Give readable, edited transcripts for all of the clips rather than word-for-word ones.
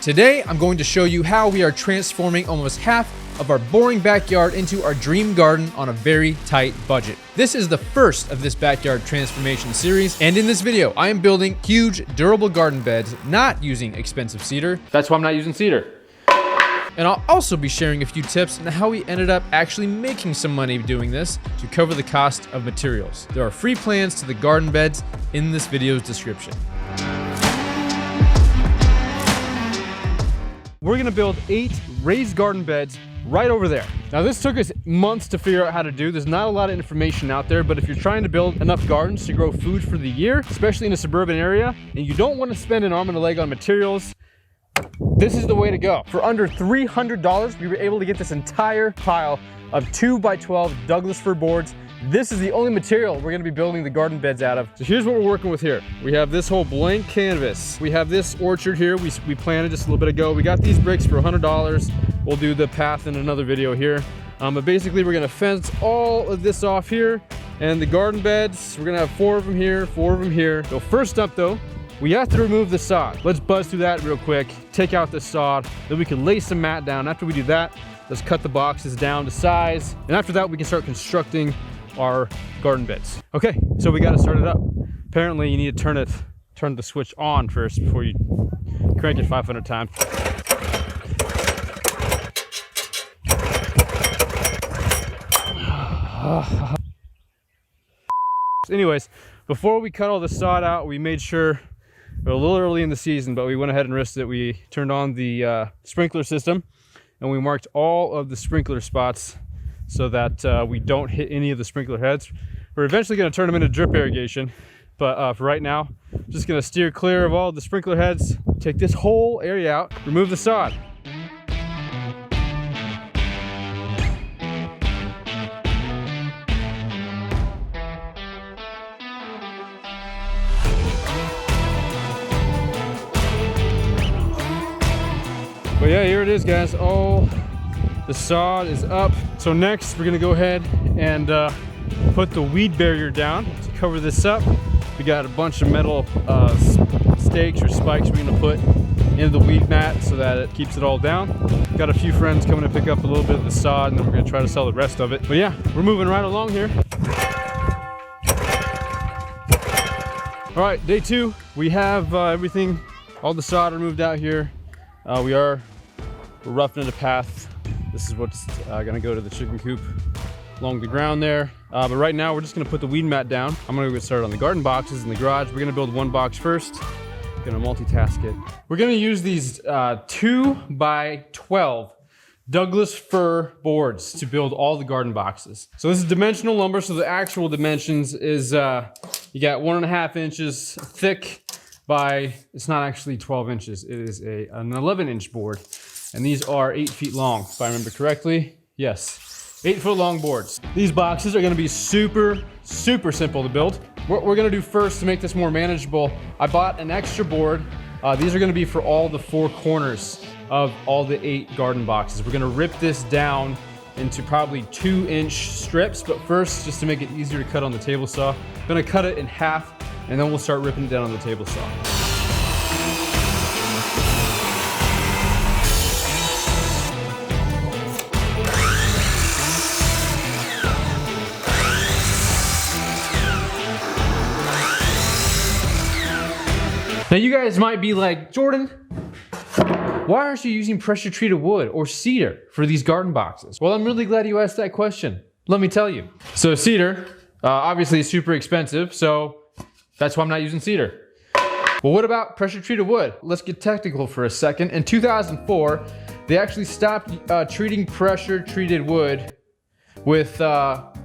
Today, I'm going to show you how we are transforming almost half of our boring backyard into our dream garden on a very tight budget. This is the first of this backyard transformation series, and in this video, I am building huge, durable garden beds, not using expensive cedar. That's why I'm not using cedar. And I'll also be sharing a few tips on how we ended up actually making some money doing this to cover the cost of materials. There are free plans to the garden beds in this video's description. We're gonna build 8 raised garden beds right over there. Now this took us months to figure out how to do. There's not a lot of information out there, but if you're trying to build enough gardens to grow food for the year, especially in a suburban area, and you don't want to spend an arm and a leg on materials, this is the way to go. For under $300, we were able to get this entire pile of 2x12 Douglas fir boards. This is the only material we're gonna be building the garden beds out of. So here's what we're working with here. We have this whole blank canvas. We have this orchard here we planted just a little bit ago. We got these bricks for $100. We'll do the path in another video here. But basically we're gonna fence all of this off here, and the garden beds, we're gonna have 4 of them here, 4 of them here. So first up though, we have to remove the sod. Let's buzz through that real quick. Take out this sod, then we can lay some mat down. After we do that, let's cut the boxes down to size. And after that, we can start constructing our garden beds. Okay, so we got to start it up. Apparently you need to turn the switch on first before you crank it 500 times. Anyways, before we cut all the sod out, we made sure, we're a little early in the season, but we went ahead and risked it. We turned on the sprinkler system, and we marked all of the sprinkler spots so that we don't hit any of the sprinkler heads. We're eventually going to turn them into drip irrigation, but for right now, I'm just going to steer clear of all the sprinkler heads, take this whole area out, remove the sod. But yeah, here it is, guys. All the sod is up. So next we're gonna go ahead and put the weed barrier down to cover this up. We got a bunch of metal stakes or spikes we're gonna put into the weed mat so that it keeps it all down. Got a few friends coming to pick up a little bit of the sod, and then we're gonna try to sell the rest of it. But yeah, we're moving right along here. All right, day 2. We have everything, all the sod removed out here. We're roughing the path. This is what's gonna go to the chicken coop along the ground there. But right now we're just gonna put the weed mat down. I'm gonna get started on the garden boxes in the garage. We're gonna build 1 box first. Gonna multitask it. We're gonna use these 2x12 Douglas fir boards to build all the garden boxes. So this is dimensional lumber. So the actual dimensions is you got 1.5 inches thick by, it's not actually 12 inches. It is an 11-inch board. And these are 8 feet long, if I remember correctly. Yes, 8-foot long boards. These boxes are gonna be super simple to build. What we're gonna do first to make this more manageable, I bought an extra board. These are gonna be for all the 4 corners of all the 8 garden boxes. We're gonna rip this down into probably 2-inch strips, but first, just to make it easier to cut on the table saw, I'm gonna cut it in half, and then we'll start ripping it down on the table saw. Now you guys might be like, Jordan, why aren't you using pressure treated wood or cedar for these garden boxes? Well, I'm really glad you asked that question. Let me tell you. So cedar, obviously is super expensive, so that's why I'm not using cedar. Well, what about pressure treated wood? Let's get technical for a second. In 2004, they actually stopped treating pressure treated wood with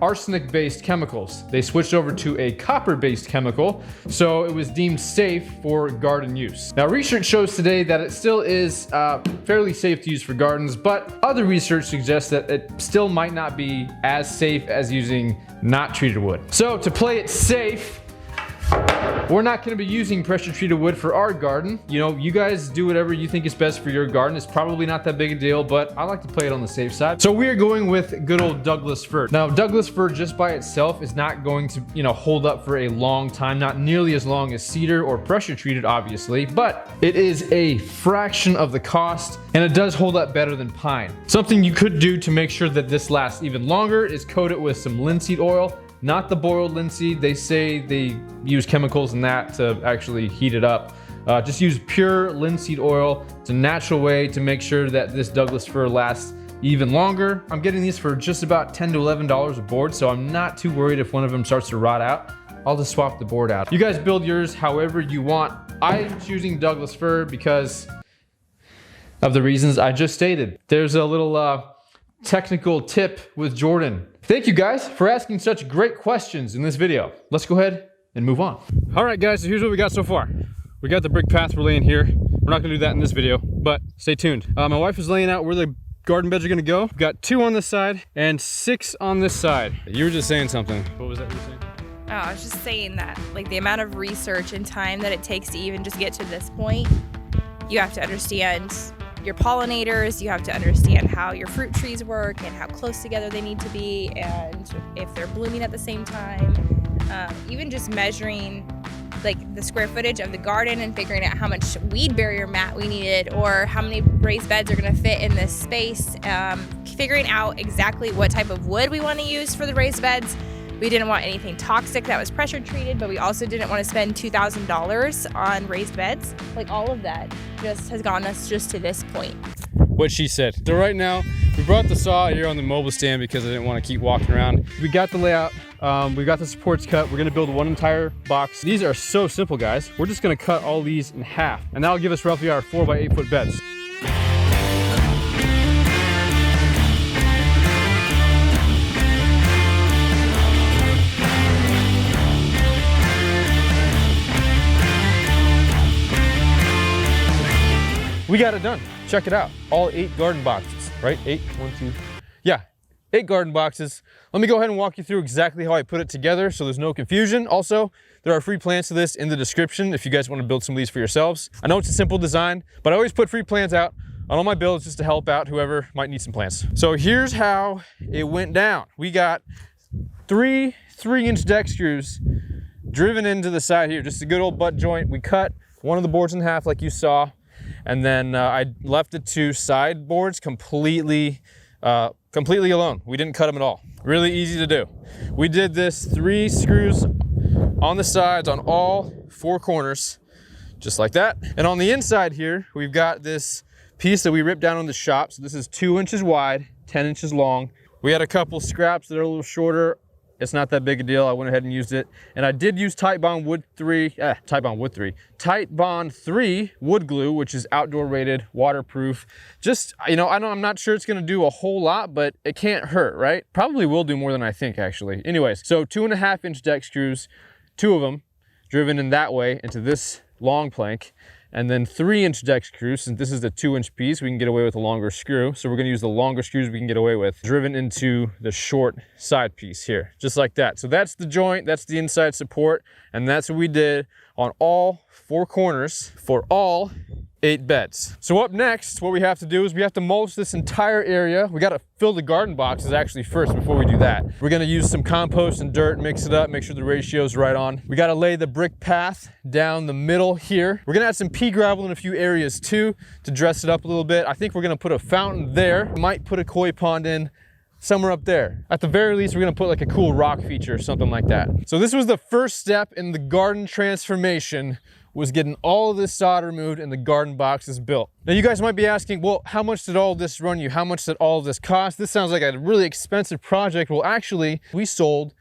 arsenic-based chemicals. They switched over to a copper-based chemical, so it was deemed safe for garden use. Now, research shows today that it still is fairly safe to use for gardens, but other research suggests that it still might not be as safe as using not treated wood. So to play it safe, We're not gonna be using pressure treated wood for our garden. You know, you guys do whatever you think is best for your garden. It's probably not that big a deal, but I like to play it on the safe side. So we are going with good old Douglas fir. Now, Douglas fir just by itself is not going to, you know, hold up for a long time, not nearly as long as cedar or pressure treated, obviously, but it is a fraction of the cost and it does hold up better than pine. Something you could do to make sure that this lasts even longer is coat it with some linseed oil. Not the boiled linseed. They say they use chemicals in that to actually heat it up. Just use pure linseed oil. It's a natural way to make sure that this Douglas fir lasts even longer. I'm getting these for just about $10 to $11 a board, so I'm not too worried if one of them starts to rot out. I'll just swap the board out. You guys build yours however you want. I'm choosing Douglas fir because of the reasons I just stated. There's a little technical tip with Jordan. Thank you guys for asking such great questions in this video. Let's go ahead and move on. All right guys, so here's what we got so far. We got the brick path we're laying here. We're not gonna do that in this video, but stay tuned. My wife is laying out where the garden beds are gonna go. We've got 2 on this side and 6 on this side. You were just saying something. What was that you were saying? Oh, I was just saying that, like, the amount of research and time that it takes to even just get to this point, you have to understand your pollinators, you have to understand how your fruit trees work and how close together they need to be and if they're blooming at the same time. Even just measuring like the square footage of the garden and figuring out how much weed barrier mat we needed or how many raised beds are going to fit in this space. Figuring out exactly what type of wood we want to use for the raised beds. We didn't want anything toxic that was pressure treated, but we also didn't want to spend $2,000 on raised beds. Like, all of that just has gotten us just to this point. What she said. So right now, we brought the saw here on the mobile stand because I didn't want to keep walking around. We got the layout, we got the supports cut. We're gonna build one entire box. These are so simple, guys. We're just gonna cut all these in half, and that'll give us roughly our 4 by 8 foot beds. We got it done. Check it out. All 8 garden boxes, right? 8, 1, 2. Yeah, 8 garden boxes. Let me go ahead and walk you through exactly how I put it together so there's no confusion. Also, there are free plans to this in the description if you guys want to build some of these for yourselves. I know it's a simple design, but I always put free plans out on all my builds just to help out whoever might need some plans. So here's how it went down. We got 3 3-inch deck screws driven into the side here, just a good old butt joint. We cut one of the boards in half like you saw. And then I left the 2 side boards completely alone. We didn't cut them at all. Really easy to do. We did this 3 screws on the sides on all 4 corners, just like that. And on the inside here, we've got this piece that we ripped down on the shop. So this is 2 inches wide, 10 inches long. We had a couple scraps that are a little shorter. It's not that big a deal. I went ahead and used it. And I did use Titebond 3 wood glue, which is outdoor rated, waterproof. Just, you know, I'm not sure it's gonna do a whole lot, but it can't hurt, right? Probably will do more than I think, actually. Anyways, so 2.5-inch deck screws, 2 of them driven in that way into this long plank. And then 3-inch deck screws, since this is a 2-inch piece, we can get away with a longer screw. So we're gonna use the longer screws we can get away with, driven into the short side piece here, just like that. So that's the joint, that's the inside support, and that's what we did on all 4 corners for all 8 beds. So up next, what we have to do is we have to mulch this entire area. We gotta fill the garden boxes actually first before we do that. We're gonna use some compost and dirt, mix it up, make sure the ratio's right on. We gotta lay the brick path down the middle here. We're gonna add some pea gravel in a few areas too to dress it up a little bit. I think we're gonna put a fountain there. Might put a koi pond in somewhere up there. At the very least, we're gonna put like a cool rock feature or something like that. So this was the first step in the garden transformation, was getting all of this sod removed and the garden boxes built. Now you guys might be asking, well, how much did all this run you? How much did all of this cost? This sounds like a really expensive project. Well, actually, we sold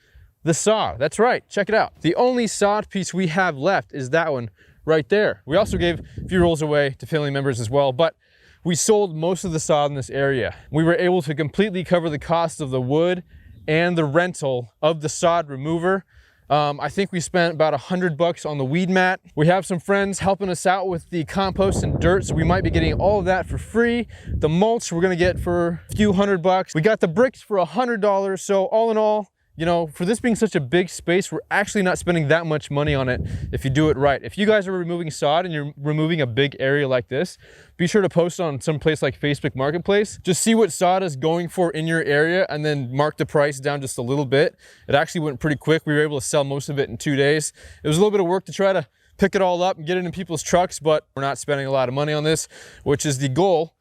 the sod. That's right, check it out. The only sod piece we have left is that one right there. We also gave a few rolls away to family members as well, but we sold most of the sod in this area. We were able to completely cover the cost of the wood and the rental of the sod remover. I think we spent about $100 on the weed mat. We have some friends helping us out with the compost and dirt, so we might be getting all of that for free. The mulch we're gonna get for a few $100. We got the bricks for $100, so all in all, you know, for this being such a big space, we're actually not spending that much money on it if you do it right. If you guys are removing sod and you're removing a big area like this, be sure to post on some place like Facebook Marketplace. Just see what sod is going for in your area and then mark the price down just a little bit. It actually went pretty quick. We were able to sell most of it in 2 days. It was a little bit of work to try to pick it all up and get it in people's trucks, but we're not spending a lot of money on this, which is the goal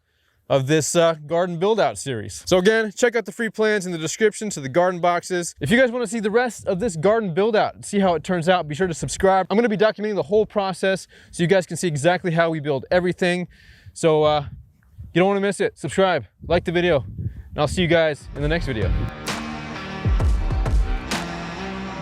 of this garden build out series. So again, check out the free plans in the description to the garden boxes. If you guys want to see the rest of this garden build out and see how it turns out, be sure to subscribe. I'm going to be documenting the whole process so you guys can see exactly how we build everything. So you don't want to miss it. Subscribe, like the video, and I'll see you guys in the next video.